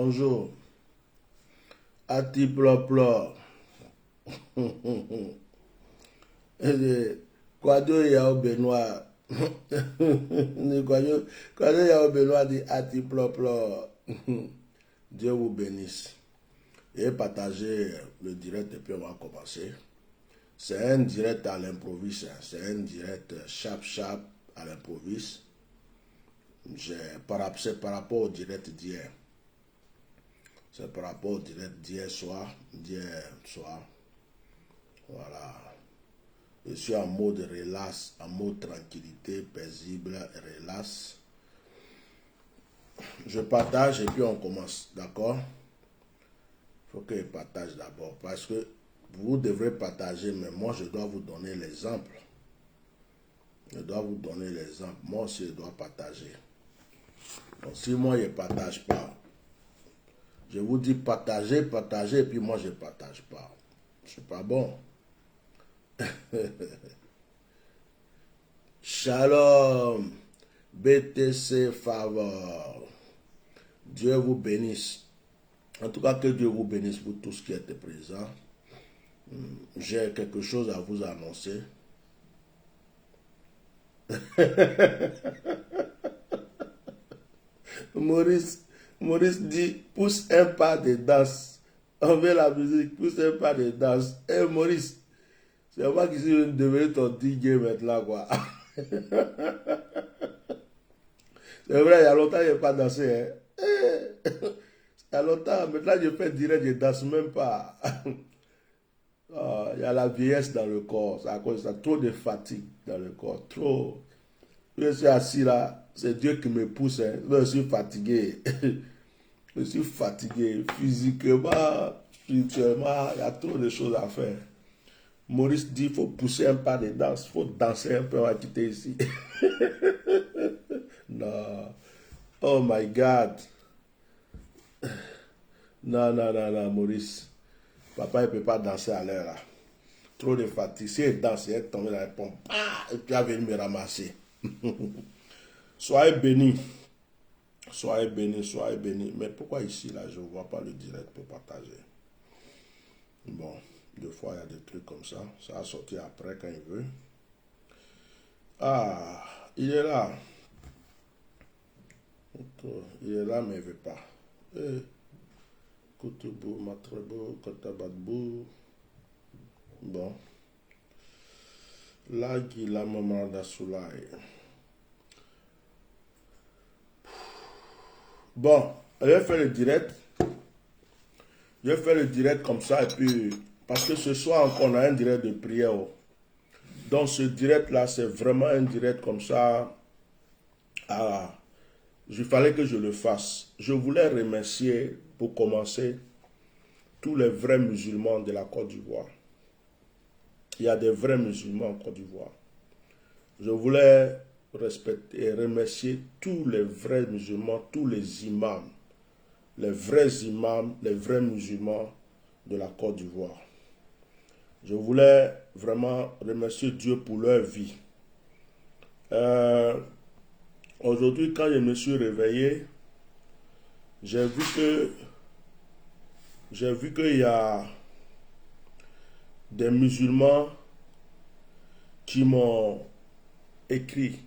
bonjour. Ati plop. Kwado Yao Benoît. Kwado Yao Benoît dit Ati plop. Dieu vous bénisse. Et partagez le direct et puis on va commencer. C'est un direct à l'improviste. C'est un direct sharp à l'improviste. C'est par rapport au direct d'hier. C'est par rapport au direct d'hier soir. Voilà. Je suis en mode relax, en mode tranquillité, paisible, relax. Je partage et puis on commence. D'accord? Il faut que je partage d'abord. Parce que vous devrez partager, mais moi je dois vous donner l'exemple. Je dois vous donner l'exemple. Moi aussi je dois partager. Donc si moi je ne partage pas, je vous dis partagez, et puis moi je ne partage pas. C'est pas bon. Shalom, BTC Favor. Dieu vous bénisse. En tout cas, que Dieu vous bénisse pour tout ce qui était présent. J'ai quelque chose à vous annoncer. Maurice dit, pousse un pas de danse. On veut la musique, pousse un pas de danse. Maurice, c'est moi qui suis devenu ton DJ maintenant, quoi. C'est vrai, il y a longtemps, je n'ai pas dansé. Hein. Il y a longtemps, maintenant, je fais direct, je ne danse même pas. Il y a la vieillesse dans le corps. C'est à cause de ça, trop de fatigue dans le corps. Trop. Je suis assis là, c'est Dieu qui me pousse. Hein. Je suis fatigué. Je suis fatigué physiquement, spirituellement. Il y a trop de choses à faire. Maurice dit, il faut pousser un pas de danse. Il faut danser un peu, on va quitter ici. Non. Oh my God. Non, Maurice. Papa, il ne peut pas danser à l'heure là. Trop de fatigue. Si il danse, il est tombé dans la pompe. Et puis il est venu me ramasser. Soyez bénis. Soyez bénis. Mais pourquoi ici là, je ne vois pas le direct pour partager? Bon, des fois il y a des trucs comme ça. Ça va sortir après quand il veut. Ah, il est là. Il est là, mais il ne veut pas. Kutubu, Matrebo, Kotabadbu. Bon. Là, il a maman d'Assoulaï. Bon, je vais faire le direct. Je vais faire le direct comme ça et puis. Parce que ce soir encore, on a un direct de prière. Donc, ce direct-là, c'est vraiment un direct comme ça. Ah. Il fallait que je le fasse. Je voulais remercier, pour commencer, tous les vrais musulmans de la Côte d'Ivoire. Il y a des vrais musulmans en Côte d'Ivoire. Je voulais respecter et remercier tous les vrais musulmans, tous les imams, les vrais musulmans de la Côte d'Ivoire. Je voulais vraiment remercier Dieu pour leur vie. Aujourd'hui, quand je me suis réveillé, j'ai vu qu'il y a des musulmans qui m'ont écrit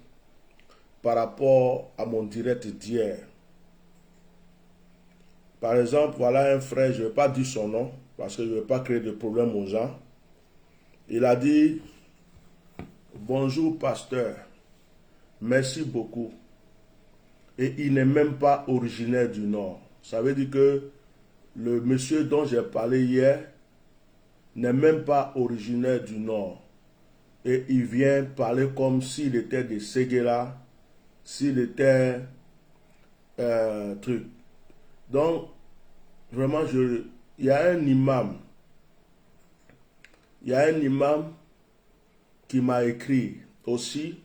par rapport à mon direct d'hier. Par exemple, voilà un frère, je ne vais pas dire son nom, parce que je ne veux pas créer de problème aux gens. Il a dit, bonjour pasteur, merci beaucoup. Et il n'est même pas originaire du Nord. Ça veut dire que le monsieur dont j'ai parlé hier n'est même pas originaire du Nord. Et il vient parler comme s'il était de Séguéla, s'il était truc. Donc, vraiment, il y a un imam. Il y a un imam qui m'a écrit aussi.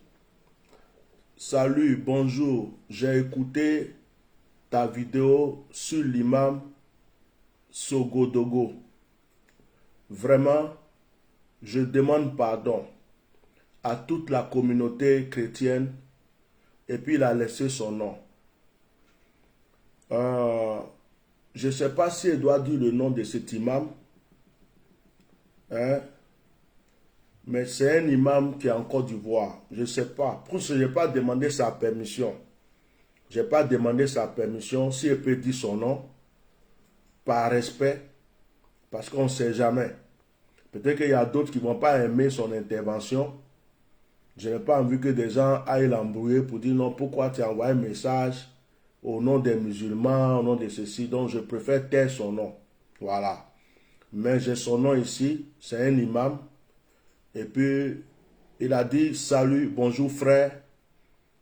Salut, bonjour, j'ai écouté ta vidéo sur l'imam Sogodogo. Vraiment, je demande pardon à toute la communauté chrétienne et puis il a laissé son nom. je ne sais pas si elle doit dire le nom de cet imam, hein, mais c'est un imam qui est en Côte d'Ivoire. Je ne sais pas. Pour ce, je n'ai pas demandé sa permission. Je n'ai pas demandé sa permission. Si elle peut dire son nom, par respect, parce qu'on ne sait jamais. Peut-être qu'il y a d'autres qui ne vont pas aimer son intervention. Je n'ai pas envie que des gens aillent l'embrouiller pour dire non, pourquoi tu as envoyé un message au nom des musulmans, au nom de ceci. Donc je préfère taire son nom. Voilà. Mais j'ai son nom ici. C'est un imam. Et puis, il a dit salut, bonjour frère.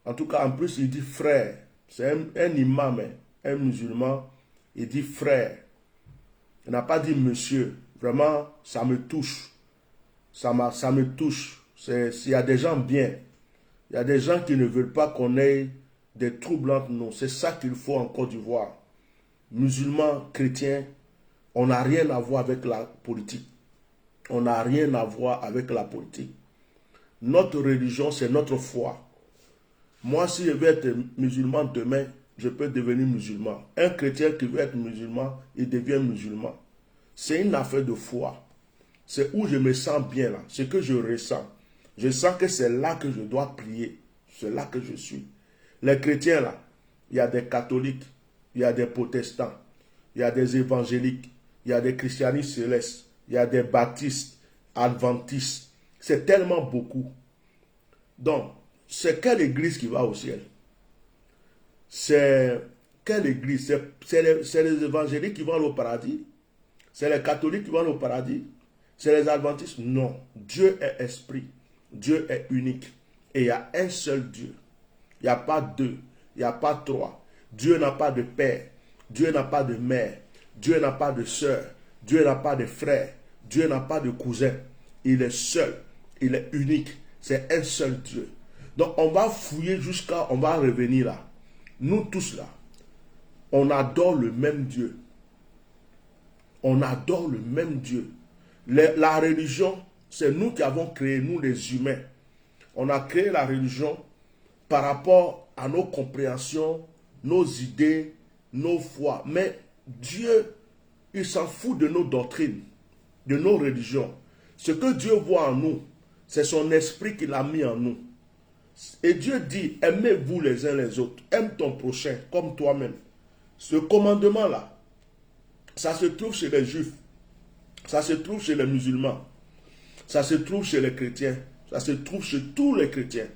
En tout cas, en plus, il dit frère. C'est un imam, un musulman. Il dit frère. Il n'a pas dit monsieur. Vraiment, ça me touche. Ça me touche. Il y a des gens bien. Il y a des gens qui ne veulent pas qu'on ait des troubles entre nous. C'est ça qu'il faut en Côte d'Ivoire. Musulmans, chrétiens, on n'a rien à voir avec la politique. On n'a rien à voir avec la politique. Notre religion, c'est notre foi. Moi, si je veux être musulman demain, je peux devenir musulman. Un chrétien qui veut être musulman, il devient musulman. C'est une affaire de foi. C'est où je me sens bien là. Ce que je ressens. Je sens que c'est là que je dois prier. C'est là que je suis. Les chrétiens là, il y a des catholiques, il y a des protestants, il y a des évangéliques, il y a des christianistes célestes, il y a des baptistes, adventistes. C'est tellement beaucoup. Donc, c'est quelle église qui va au ciel? C'est quelle église? C'est les évangéliques qui vont au paradis? C'est les catholiques qui vont au paradis? C'est les adventistes? Non. Dieu est esprit. Dieu est unique. Et il y a un seul Dieu. Il n'y a pas deux. Il n'y a pas trois. Dieu n'a pas de père. Dieu n'a pas de mère. Dieu n'a pas de sœur. Dieu n'a pas de frère. Dieu n'a pas de cousin. Il est seul. Il est unique. C'est un seul Dieu. Donc on va fouiller jusqu'à... On va revenir là. Nous tous là. On adore le même Dieu. On adore le même Dieu. La religion, c'est nous qui avons créé, nous les humains. On a créé la religion par rapport à nos compréhensions, nos idées, nos foi. Mais Dieu, il s'en fout de nos doctrines, de nos religions. Ce que Dieu voit en nous, c'est son esprit qu'il a mis en nous. Et Dieu dit, aimez-vous les uns les autres. Aime ton prochain comme toi-même. Ce commandement-là, ça se trouve chez les juifs. Ça se trouve chez les musulmans. Ça se trouve chez les chrétiens. Ça se trouve chez tous les chrétiens.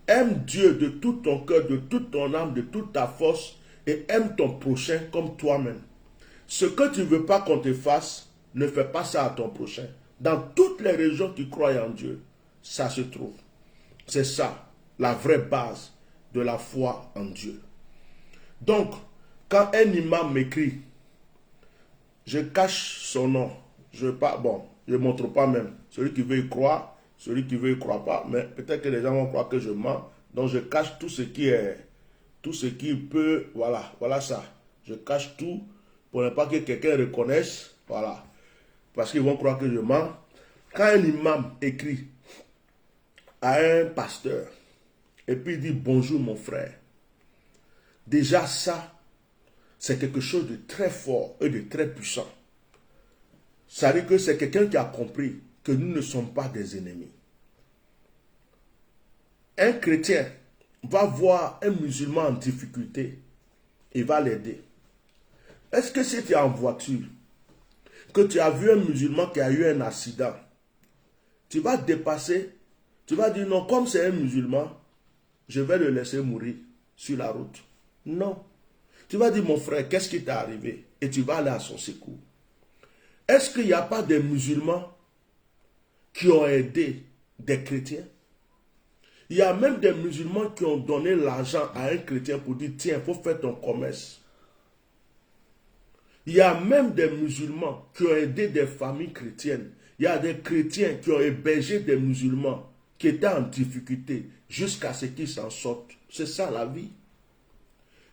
Aime Dieu de tout ton cœur, de toute ton âme, de toute ta force et aime ton prochain comme toi-même. Ce que tu ne veux pas qu'on te fasse, ne fais pas ça à ton prochain. Dans toutes les régions qui croient en Dieu, ça se trouve. C'est ça, la vraie base de la foi en Dieu. Donc, quand un imam m'écrit, je cache son nom. Je ne montre pas même. Celui qui veut y croire, celui qui veut y croire pas. Mais peut-être que les gens vont croire que je mens. Donc je cache tout ce qui est, tout ce qui peut, voilà ça. Je cache tout pour ne pas que quelqu'un reconnaisse, voilà. Parce qu'ils vont croire que je mens. Quand un imam écrit à un pasteur, et puis il dit bonjour mon frère, déjà ça, c'est quelque chose de très fort et de très puissant. Ça veut dire que c'est quelqu'un qui a compris que nous ne sommes pas des ennemis. Un chrétien va voir un musulman en difficulté, il va l'aider. Est-ce que si tu es en voiture, que tu as vu un musulman qui a eu un accident, tu vas dépasser, tu vas dire non, comme c'est un musulman, je vais le laisser mourir sur la route. Non. Tu vas dire mon frère, qu'est-ce qui t'est arrivé? Et tu vas aller à son secours. Est-ce qu'il n'y a pas des musulmans qui ont aidé des chrétiens? Il y a même des musulmans qui ont donné l'argent à un chrétien pour dire, tiens, il faut faire ton commerce. Il y a même des musulmans qui ont aidé des familles chrétiennes. Il y a des chrétiens qui ont hébergé des musulmans qui étaient en difficulté jusqu'à ce qu'ils s'en sortent. C'est ça la vie.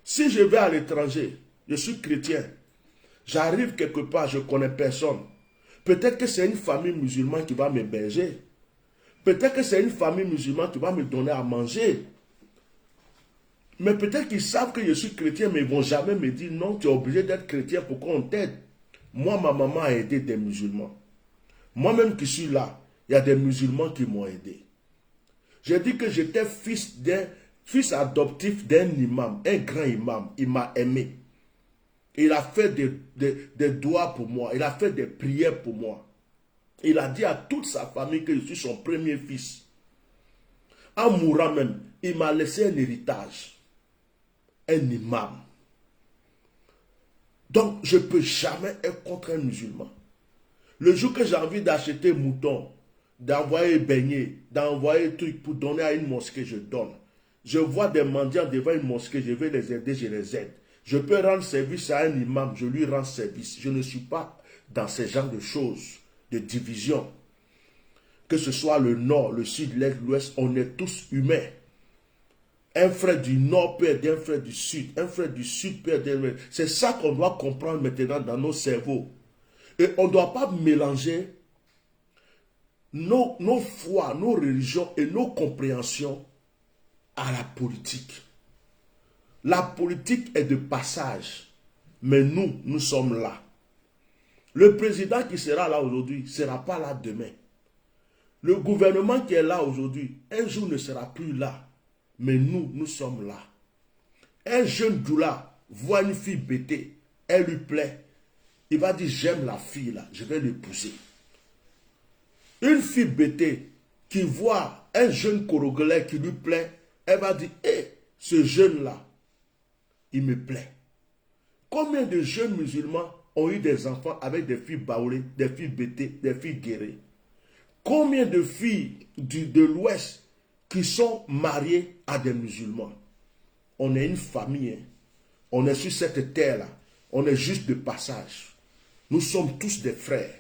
Si je vais à l'étranger, je suis chrétien, j'arrive quelque part, je ne connais personne. Peut-être que c'est une famille musulmane qui va m'héberger. Peut-être que c'est une famille musulmane qui va me donner à manger. Mais peut-être qu'ils savent que je suis chrétien, mais ils ne vont jamais me dire non, tu es obligé d'être chrétien pour qu'on t'aide. Moi, ma maman a aidé des musulmans. Moi-même qui suis là, il y a des musulmans qui m'ont aidé. J'ai dit que j'étais fils adoptif d'un imam, un grand imam. Il m'a aimé. Il a fait des doigts pour moi. Il a fait des prières pour moi. Il a dit à toute sa famille que je suis son premier fils. En mourant même, il m'a laissé un héritage. Un imam. Donc, je ne peux jamais être contre un musulman. Le jour que j'ai envie d'acheter mouton, d'envoyer beignet, d'envoyer trucs pour donner à une mosquée, je donne. Je vois des mendiants devant une mosquée, je vais les aider, je les aide. Je peux rendre service à un imam, je lui rends service. Je ne suis pas dans ce genre de choses, de division. Que ce soit le nord, le sud, l'est, l'ouest, on est tous humains. Un frère du nord peut aider un frère du sud. Un frère du sud peut aider un frère. C'est ça qu'on doit comprendre maintenant dans nos cerveaux. Et on ne doit pas mélanger nos foi, nos religions et nos compréhensions à la politique. La politique est de passage. Mais nous sommes là. Le président qui sera là aujourd'hui ne sera pas là demain. Le gouvernement qui est là aujourd'hui, un jour ne sera plus là. Mais nous sommes là. Un jeune doula voit une fille bêtée, elle lui plaît. Il va dire, j'aime la fille là, je vais l'épouser. Une fille bêtée qui voit un jeune Congolais qui lui plaît, elle va dire, hé, ce jeune-là, il me plaît. Combien de jeunes musulmans ont eu des enfants avec des filles baoulées, des filles bêtées, des filles guérées? Combien de filles de l'Ouest qui sont mariées à des musulmans? On est une famille, hein. On est sur cette terre-là. On est juste de passage. Nous sommes tous des frères.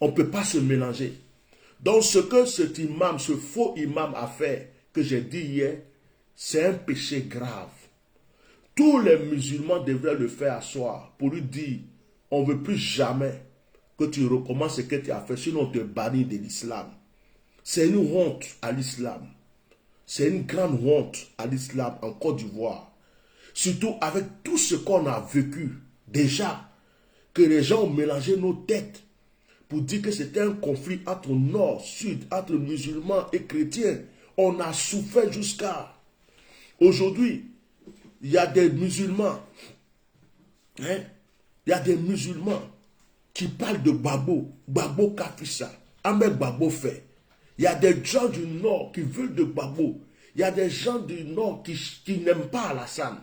On ne peut pas se mélanger. Donc ce que cet imam, ce faux imam a fait, que j'ai dit hier, c'est un péché grave. Tous les musulmans devraient le faire asseoir pour lui dire, on ne veut plus jamais que tu recommences ce que tu as fait, sinon on te bannit de l'islam. C'est une honte à l'islam. C'est une grande honte à l'islam en Côte d'Ivoire. Surtout avec tout ce qu'on a vécu déjà, que les gens ont mélangé nos têtes pour dire que c'était un conflit entre nord, sud, entre musulmans et chrétiens. On a souffert jusqu'à... Aujourd'hui, il y a des musulmans, hein? Il y a des musulmans qui parlent de Gbagbo, Gbagbo Kafissa, Ahmed Gbagbo fait. Il y a des gens du nord qui veulent de Gbagbo. Il y a des gens du nord qui n'aiment pas Alassane.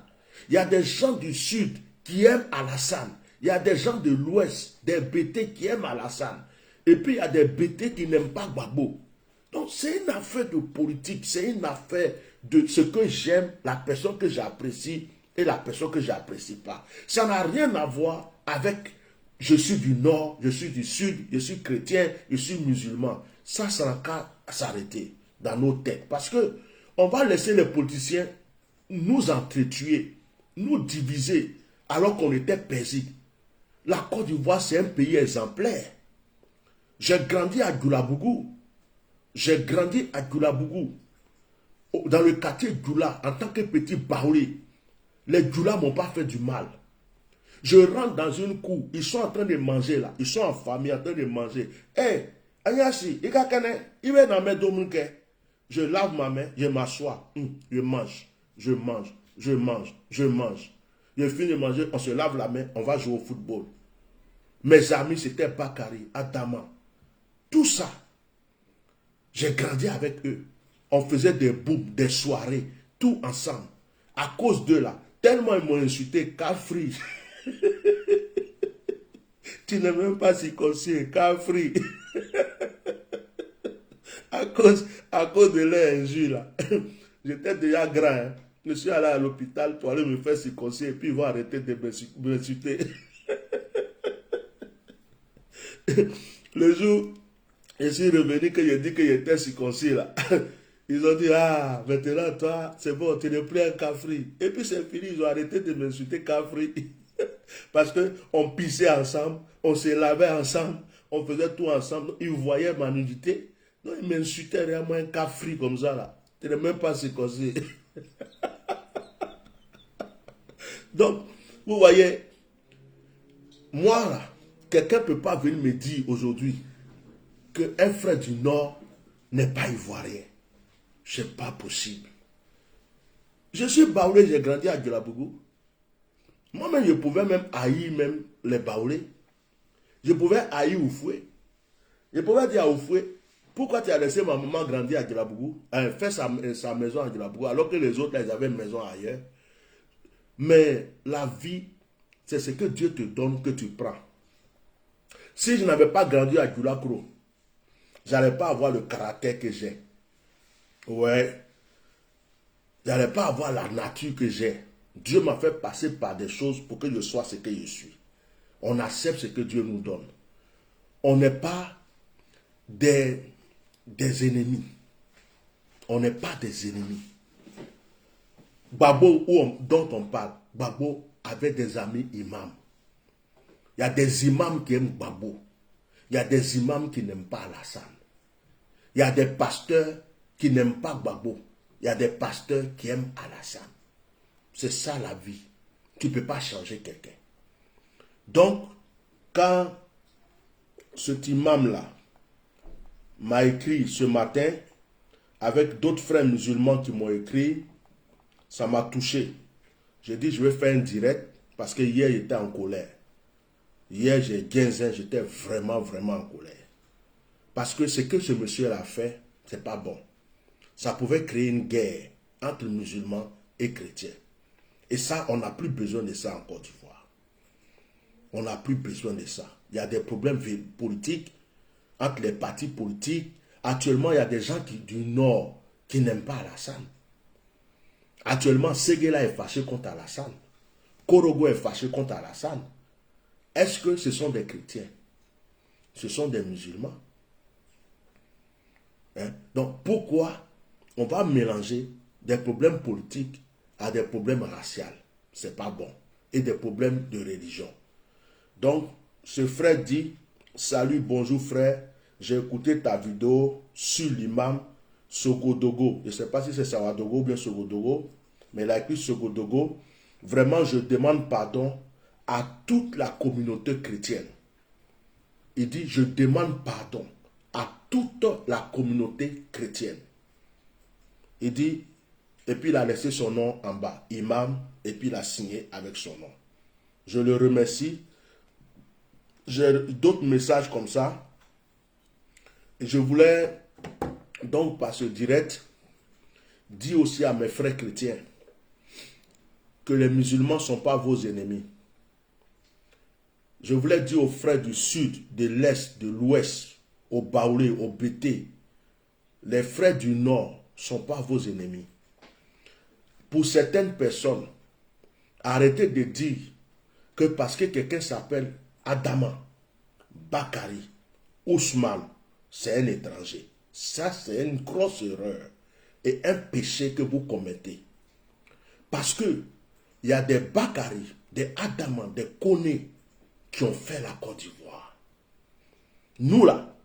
Il y a des gens du sud qui aiment Alassane. Il y a des gens de l'ouest, des BT qui aiment Alassane. Et puis il y a des BT qui n'aiment pas Gbagbo. Donc c'est une affaire de politique, c'est une affaire de ce que j'aime, la personne que j'apprécie et la personne que j'apprécie pas. Ça n'a rien à voir avec je suis du nord, je suis du sud, je suis chrétien, je suis musulman. Ça n'a qu'à s'arrêter dans nos têtes. Parce que on va laisser les politiciens nous entretuer, nous diviser, alors qu'on était paisible. La Côte d'Ivoire, c'est un pays exemplaire. J'ai grandi à Goulabougou. J'ai grandi à Goulabougou. Dans le quartier Goula, en tant que petit baoulé. Les Goula ne m'ont pas fait du mal. Je rentre dans une cour, ils sont en train de manger là. Ils sont en famille en train de manger. Hé, Agnashi, il va dans mes dominicains. Je lave ma main, je m'assois. Je mange, je mange, je mange, je mange. Je finis de manger, on se lave la main, on va jouer au football. Mes amis, c'était Bakary, Adama. Tout ça, j'ai grandi avec eux. On faisait des boubs, des soirées, tout ensemble. À cause d'eux là, tellement ils m'ont insulté, Kafri. Tu n'es même pas circoncis, Kafri. à cause de leur injure là. J'étais déjà grand. Hein. Je suis allé à l'hôpital pour aller me faire circoncire et puis ils vont arrêter de m'insulter. Le jour, je suis revenu que j'ai dit que j'étais circoncis là. Ils ont dit, ah, maintenant toi, c'est bon, tu n'es plus un Kafri. Et puis c'est fini, ils ont arrêté de m'insulter Kafri. Parce qu'on pissait ensemble, on se lavait ensemble, on faisait tout ensemble. Ils voyaient ma nudité. Donc ils m'insultaient réellement un Kafri comme ça là. Tu n'es même pas circoncis. Donc, vous voyez, moi là, quelqu'un ne peut pas venir me dire aujourd'hui qu'un frère du Nord n'est pas ivoirien. C'est pas possible. Je suis baoulé, j'ai grandi à Djelabougou. Moi-même, je pouvais même haïr même les baoulés. Je pouvais haïr Oufoué. Je pouvais dire à Oufoué, pourquoi tu as laissé ma maman grandir à Djelabougou, faire sa maison à Djelabougou, alors que les autres, là, ils avaient une maison ailleurs. Mais la vie, c'est ce que Dieu te donne que tu prends. Si je n'avais pas grandi à Djoulakro, je n'allais pas avoir le caractère que j'ai. Ouais. Je n'allais pas avoir la nature que j'ai. Dieu m'a fait passer par des choses pour que je sois ce que je suis. On accepte ce que Dieu nous donne. On n'est pas des ennemis. On n'est pas des ennemis. Babo, dont on parle, Babo avait des amis imams. Il y a des imams qui aiment Babo. Il y a des imams qui n'aiment pas Alassane. Il y a des pasteurs qui n'aiment pas Babo. Il y a des pasteurs qui aiment Alassane. C'est ça la vie. Tu ne peux pas changer quelqu'un. Donc, quand cet imam-là m'a écrit ce matin, avec d'autres frères musulmans qui m'ont écrit, ça m'a touché. J'ai dit, je vais faire un direct, parce que hier, j'étais en colère. Hier, j'ai 15 ans, j'étais vraiment en colère. Parce que ce que ce monsieur a fait, c'est pas bon. Ça pouvait créer une guerre entre musulmans et chrétiens. Et ça, on n'a plus besoin de ça en Côte d'Ivoire. On n'a plus besoin de ça. Il y a des problèmes politiques entre les partis politiques. Actuellement, il y a des gens du Nord qui n'aiment pas Alassane. Actuellement, Séguéla est fâché contre Alassane. Korogo est fâché contre Alassane. Est-ce que ce sont des chrétiens? Ce sont des musulmans. Hein? Donc, pourquoi on va mélanger des problèmes politiques à des problèmes raciaux? C'est pas bon. Et des problèmes de religion. Donc, ce frère dit, salut, bonjour frère, j'ai écouté ta vidéo sur l'imam Sogodogo. Je ne sais pas si c'est Sawadogo ou bien Sogodogo, mais il a écrit Sogodogo. Vraiment, je demande pardon à toute la communauté chrétienne. Il dit, je demande pardon à toute la communauté chrétienne. Il dit, et puis il a laissé son nom en bas, imam, et puis il a signé avec son nom. Je le remercie. J'ai d'autres messages comme ça. Je voulais donc par ce direct dire aussi à mes frères chrétiens que les musulmans ne sont pas vos ennemis. Je voulais dire aux frères du sud, de l'est, de l'ouest, aux Baoulés, aux Bété, les frères du nord ne sont pas vos ennemis. Pour certaines personnes, arrêtez de dire que parce que quelqu'un s'appelle Adama, Bakari, Ousmane, c'est un étranger. Ça, c'est une grosse erreur et un péché que vous commettez. Parce que il y a des Bakari, des Adama, des Koné qui ont fait la Côte d'Ivoire. Nous là,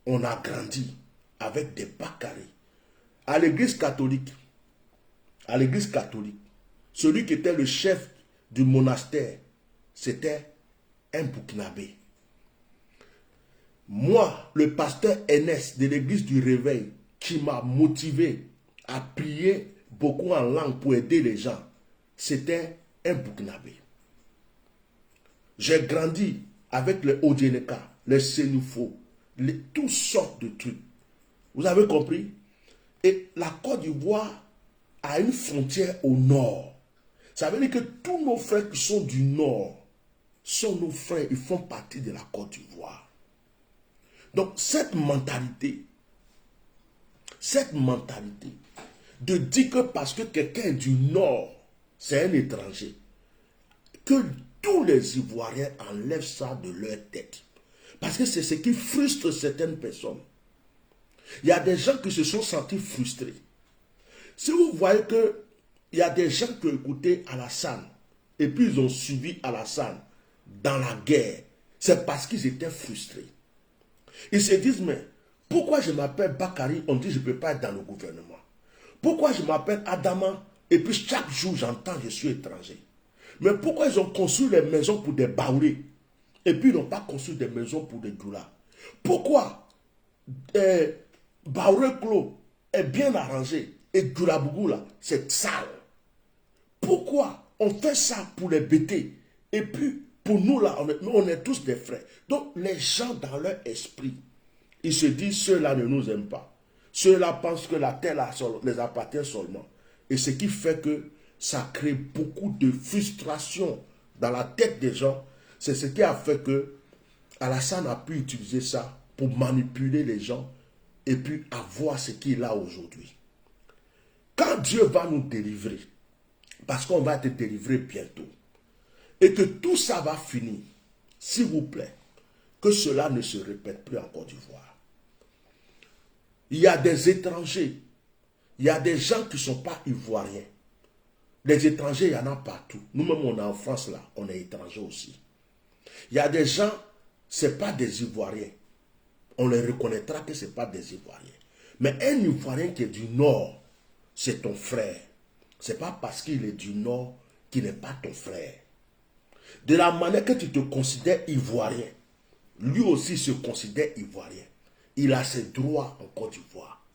on a grandi avec des Bakari. À l'église catholique, celui qui était le chef du monastère, c'était un Burkinabé. Moi, le pasteur Enes de l'église du Réveil, qui m'a motivé à prier beaucoup en langue pour aider les gens, c'était un Burkinabé. J'ai grandi avec les Odjeneka, les Sénoufo, toutes sortes de trucs. Vous avez compris? Et la Côte d'Ivoire a une frontière au nord. Ça veut dire que tous nos frères qui sont du nord sont nos frères, ils font partie de la Côte d'Ivoire. Donc cette mentalité de dire que parce que quelqu'un est du nord, c'est un étranger, que tous les Ivoiriens enlèvent ça de leur tête. Parce que c'est ce qui frustre certaines personnes. Il y a des gens qui se sont sentis frustrés. Si vous voyez qu'il y a des gens qui ont écouté Alassane, et puis ils ont suivi Alassane dans la guerre, c'est parce qu'ils étaient frustrés. Ils se disent, mais pourquoi je m'appelle Bakari, on dit que je ne peux pas être dans le gouvernement. Pourquoi je m'appelle Adama, et puis chaque jour j'entends je suis étranger. Mais pourquoi ils ont construit les maisons pour des Baoulés et puis ils n'ont pas construit des maisons pour des Djoula? Pourquoi Baoulé Clos est bien arrangé et Djoulabougou là, c'est sale? Pourquoi on fait ça pour les bêter? Et puis, pour nous là, on est tous des frères. Donc, les gens dans leur esprit, ils se disent, ceux-là ne nous aiment pas. Ceux-là pensent que la terre les appartient seulement. Et ce qui fait que ça crée beaucoup de frustration dans la tête des gens. C'est ce qui a fait que Alassane a pu utiliser ça pour manipuler les gens et puis avoir ce qu'il a aujourd'hui. Quand Dieu va nous délivrer, parce qu'on va être délivré bientôt, et que tout ça va finir, s'il vous plaît, que cela ne se répète plus en Côte d'Ivoire. Il y a des étrangers, il y a des gens qui ne sont pas ivoiriens. Les étrangers, il y en a partout. Nous-mêmes, on est en France, là, on est étrangers aussi. Il y a des gens, ce n'est pas des Ivoiriens. On les reconnaîtra que ce n'est pas des Ivoiriens. Mais un Ivoirien qui est du Nord, c'est ton frère. Ce n'est pas parce qu'il est du Nord qu'il n'est pas ton frère. De la manière que tu te considères Ivoirien, lui aussi se considère Ivoirien. Il a ses droits en Côte d'Ivoire.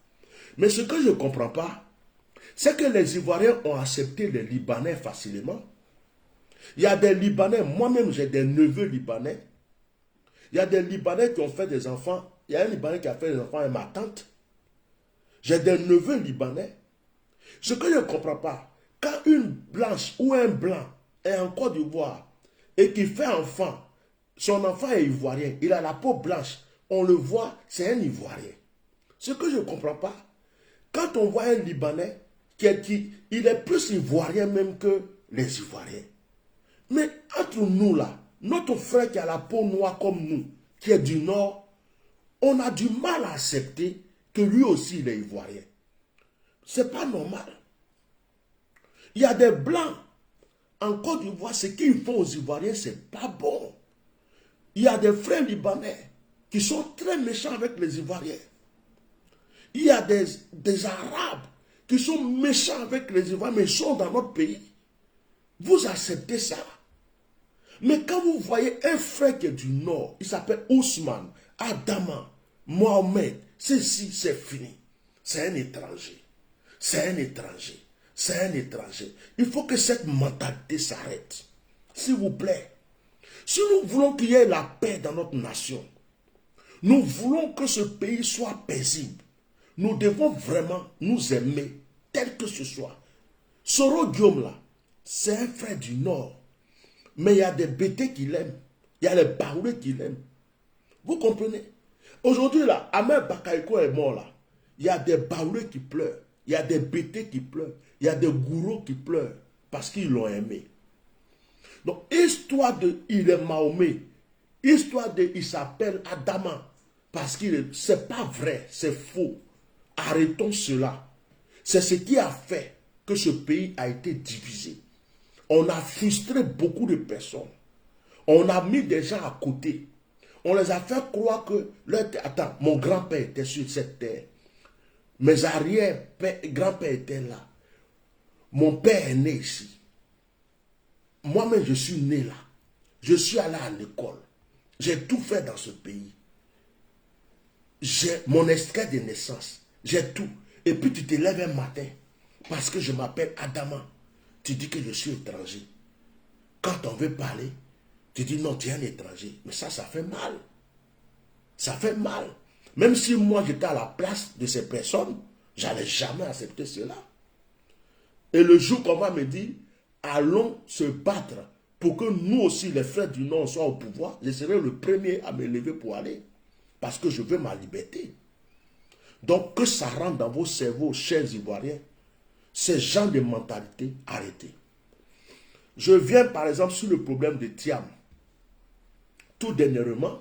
Mais ce que je ne comprends pas, c'est que les Ivoiriens ont accepté les Libanais facilement. Il y a des Libanais, moi-même j'ai des neveux libanais. Il y a des Libanais qui ont fait des enfants. Il y a un Libanais qui a fait des enfants avec ma tante. J'ai des neveux libanais. Ce que je ne comprends pas, quand une blanche ou un blanc est en Côte d'Ivoire et qui fait enfant, son enfant est ivoirien, il a la peau blanche, on le voit, c'est un Ivoirien. Ce que je ne comprends pas, quand on voit un Libanais, il est plus ivoirien même que les Ivoiriens. Mais entre nous là, notre frère qui a la peau noire comme nous, qui est du Nord, on a du mal à accepter que lui aussi il est ivoirien. C'est pas normal. Il y a des blancs en Côte d'Ivoire, ce qu'ils font aux Ivoiriens, c'est pas bon. Il y a des frères libanais qui sont très méchants avec les Ivoiriens. Il y a des Arabes qui sont méchants avec les Ivoiriens, mais ils sont dans notre pays. Vous acceptez ça. Mais quand vous voyez un frère qui est du Nord, il s'appelle Ousmane, Adama, Mohamed, c'est fini. C'est un étranger. C'est un étranger. C'est un étranger. Il faut que cette mentalité s'arrête. S'il vous plaît. Si nous voulons qu'il y ait la paix dans notre nation, nous voulons que ce pays soit paisible, nous devons vraiment nous aimer tel que ce soit. Soro Guillaume là, c'est un frère du Nord. Mais il y a des bêtés qui l'aiment. Il y a les Baoulés qui l'aiment. Vous comprenez? Aujourd'hui là, Ahmed Bakaïko est mort là. Il y a des Baoulés qui pleurent. Il y a des bêtés qui pleurent. Il y a des gourous qui pleurent parce qu'ils l'ont aimé. Donc, histoire de il est Mahomet, histoire de il s'appelle Adama, parce qu'il c'est pas vrai, c'est faux. Arrêtons cela. C'est ce qui a fait que ce pays a été divisé. On a frustré beaucoup de personnes. On a mis des gens à côté. On les a fait croire que attends, mon grand-père était sur cette terre. Mes arrière-grands-pères étaient là. Mon père est né ici. Moi-même, je suis né là. Je suis allé à l'école. J'ai tout fait dans ce pays. J'ai mon extrait de naissance. J'ai tout. Et puis tu te lèves un matin, parce que je m'appelle Adama. Tu dis que je suis étranger. Quand on veut parler, tu dis non, tu es un étranger. Mais ça fait mal. Ça fait mal. Même si moi j'étais à la place de ces personnes, j'allais jamais accepter cela. Et le jour qu'on va me dire, allons se battre pour que nous aussi, les frères du Nord, soient au pouvoir, je serai le premier à me lever pour aller. Parce que je veux ma liberté. Donc que ça rentre dans vos cerveaux, chers Ivoiriens, ces gens de mentalité, arrêtez. Je viens par exemple sur le problème de Thiam. Tout dernièrement,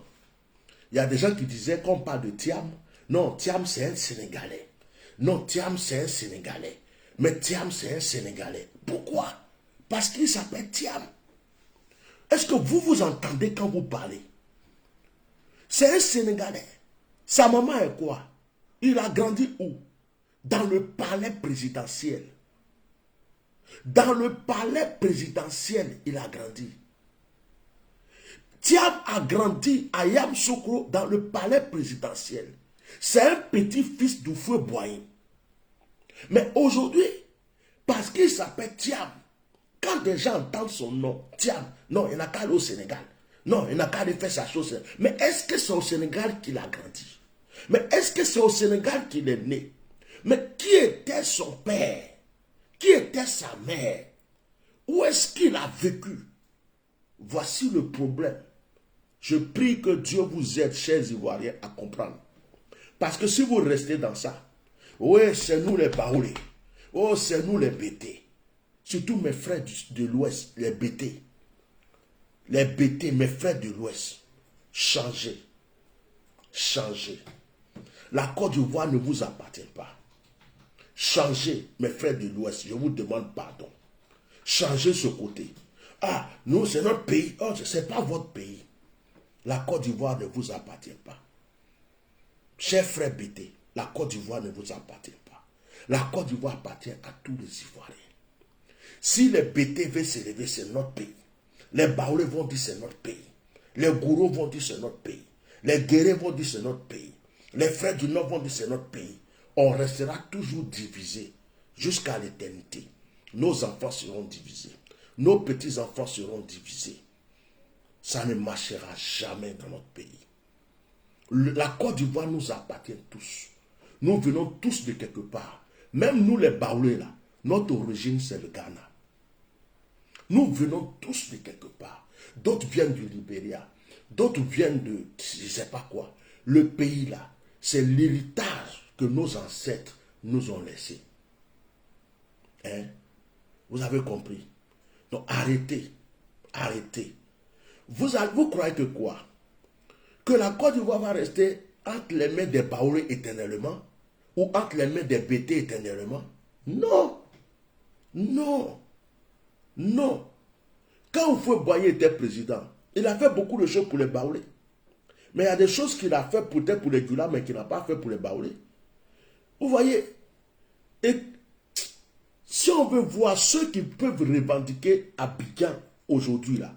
il y a des gens qui disaient qu'on parle de Thiam. Non, Thiam c'est un Sénégalais. Non, Thiam c'est un Sénégalais. Mais Thiam c'est un Sénégalais. Pourquoi? Parce qu'il s'appelle Thiam. Est-ce que vous vous entendez quand vous parlez? C'est un Sénégalais. Sa maman est quoi? Il a grandi où? Dans le palais présidentiel. Dans le palais présidentiel, il a grandi. Thiam a grandi à Yamoussoukro dans le palais présidentiel. C'est un petit-fils d'Oufoué Boigny. Mais aujourd'hui, parce qu'il s'appelle Thiam, quand des gens entendent son nom, Thiam, non, il n'a qu'à aller au Sénégal. Non, il n'a qu'à aller faire sa chose. Mais est-ce que c'est au Sénégal qu'il a grandi? Mais est-ce que c'est au Sénégal qu'il est né? Mais qui était son père? Qui était sa mère? Où est-ce qu'il a vécu? Voici le problème. Je prie que Dieu vous aide, chers Ivoiriens, à comprendre. Parce que si vous restez dans ça, oui, c'est nous les Baoulés. Oh, c'est nous les BT. Surtout mes frères de l'Ouest, les BT. Les BT, mes frères de l'Ouest. Changez. Changez. La Côte d'Ivoire ne vous appartient pas. Changez, mes frères de l'Ouest. Je vous demande pardon. Changez ce côté. Ah, nous, c'est notre pays. Oh, ce n'est pas votre pays. La Côte d'Ivoire ne vous appartient pas. Chers frères BT, la Côte d'Ivoire ne vous appartient pas. La Côte d'Ivoire appartient à tous les Ivoiriens. Si les BT veulent s'élever, c'est notre pays. Les Baoulés vont dire c'est notre pays. Les Gourous vont dire c'est notre pays. Les Guérés vont dire c'est notre pays. Les frères du Nord vont dire c'est notre pays. On restera toujours divisés jusqu'à l'éternité. Nos enfants seront divisés. Nos petits-enfants seront divisés. Ça ne marchera jamais dans notre pays. La Côte d'Ivoire nous appartient tous. Nous venons tous de quelque part. Même nous les Baoulés là, notre origine c'est le Ghana. Nous venons tous de quelque part. D'autres viennent du Libéria. D'autres viennent de je ne sais pas quoi. Le pays là, c'est l'héritage que nos ancêtres nous ont laissé. Hein? Vous avez compris? Donc arrêtez. Arrêtez. Vous croyez que quoi? Que la Côte d'Ivoire va rester entre les mains des Baoulés éternellement? Ou entre les mains des BT éternellement? Non. Non. Non. Quand Oufoué Boigny était président, il a fait beaucoup de choses pour les Baoulés. Mais il y a des choses qu'il a fait peut-être pour les Djoula, mais qu'il n'a pas fait pour les Baoulés. Vous voyez? Et si on veut voir ceux qui peuvent revendiquer Abidjan aujourd'hui là,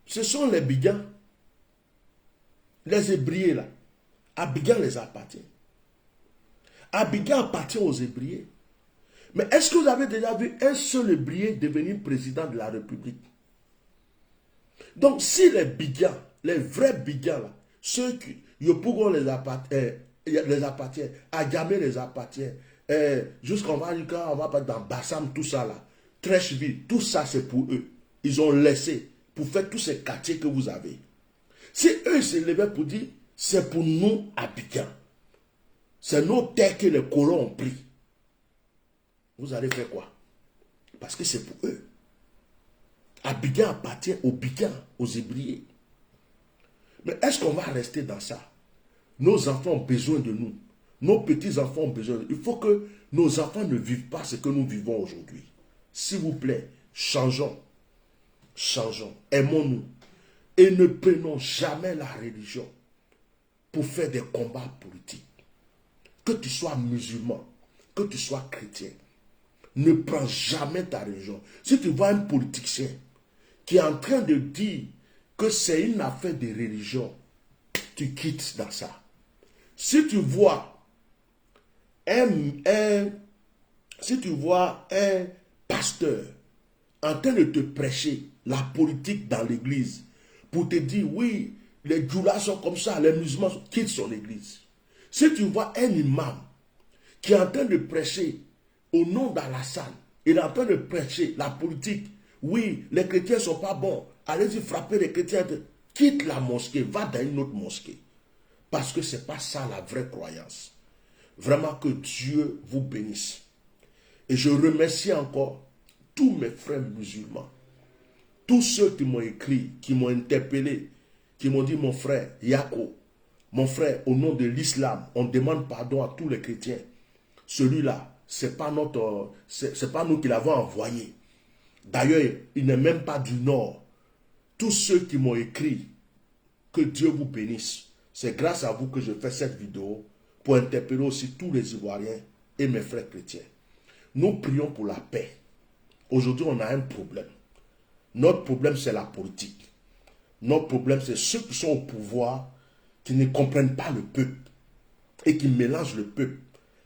ce sont les Bidjans, les Hébriers là. Abidjan les appartient. Abidjan appartient aux Hébriers. Mais est-ce que vous avez déjà vu un seul Hébrier devenir président de la République? Donc si les Bidjans, les vrais Bidjans là, ceux qui, Yopougon les appartient, Adjamé les appartient, jusqu'on va dire quand on va pas dans Bassam, tout ça là, Trècheville, tout ça c'est pour eux. Ils ont laissé pour faire tous ces quartiers que vous avez. Si eux se levaient pour dire, c'est pour nous Abidjan. C'est nos terres que les colons ont pris. Vous allez faire quoi? Parce que c'est pour eux. Abidjan appartient aux Bidjans, aux Hébriers. Mais est-ce qu'on va rester dans ça? Nos enfants ont besoin de nous. Nos petits-enfants ont besoin de nous. Il faut que nos enfants ne vivent pas ce que nous vivons aujourd'hui. S'il vous plaît, changeons. Changeons. Aimons-nous. Et ne prenons jamais la religion pour faire des combats politiques. Que tu sois musulman, que tu sois chrétien, ne prends jamais ta religion. Si tu vois un politicien qui est en train de dire que c'est une affaire de religion, tu quittes dans ça. Si tu vois un pasteur en train de te prêcher la politique dans l'église pour te dire oui, les djoulas sont comme ça, les musulmans quittent son église. Si tu vois un imam qui est en train de prêcher au nom d'Alassane, il est en train de prêcher la politique, oui, les chrétiens ne sont pas bons, allez-y frapper les chrétiens, quitte la mosquée, va dans une autre mosquée. Parce que ce n'est pas ça la vraie croyance. Vraiment que Dieu vous bénisse. Et je remercie encore tous mes frères musulmans, tous ceux qui m'ont écrit, qui m'ont interpellé, qui m'ont dit mon frère Yako, mon frère, au nom de l'islam, on demande pardon à tous les chrétiens. Celui-là, c'est pas nous qui l'avons envoyé. D'ailleurs, il n'est même pas du Nord. Tous ceux qui m'ont écrit, que Dieu vous bénisse. C'est grâce à vous que je fais cette vidéo pour interpeller aussi tous les Ivoiriens et mes frères chrétiens. Nous prions pour la paix. Aujourd'hui, on a un problème. Notre problème, c'est la politique. Notre problème, c'est ceux qui sont au pouvoir, qui ne comprennent pas le peuple et qui mélangent le peuple,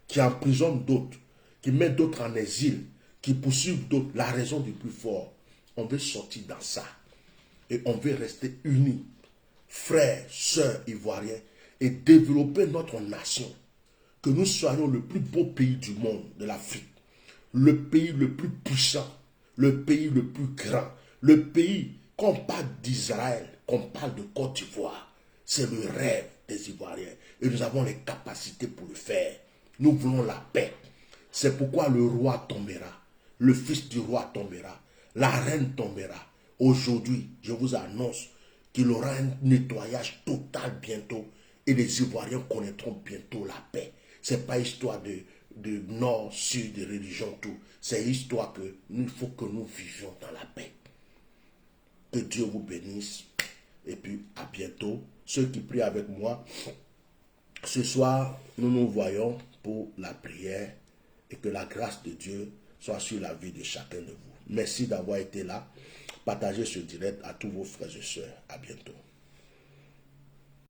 qui emprisonnent d'autres, qui mettent d'autres en exil, qui poursuivent d'autres. La raison du plus fort, on veut sortir dans ça. Et on veut rester unis, frères, sœurs ivoiriens, et développer notre nation. Que nous soyons le plus beau pays du monde, de l'Afrique. Le pays le plus puissant, le pays le plus grand, le pays, qu'on parle d'Israël, qu'on parle de Côte d'Ivoire, c'est le rêve des Ivoiriens. Et nous avons les capacités pour le faire. Nous voulons la paix. C'est pourquoi le roi tombera, le fils du roi tombera, la reine tombera. Aujourd'hui, je vous annonce qu'il y aura un nettoyage total bientôt et les Ivoiriens connaîtront bientôt la paix. Ce n'est pas histoire de nord, sud, de religion, tout. C'est histoire que il faut que nous vivions dans la paix. Que Dieu vous bénisse. Et puis, à bientôt. Ceux qui prient avec moi, ce soir, nous nous voyons pour la prière et que la grâce de Dieu soit sur la vie de chacun de vous. Merci d'avoir été là. Partagez ce direct à tous vos frères et sœurs. À bientôt.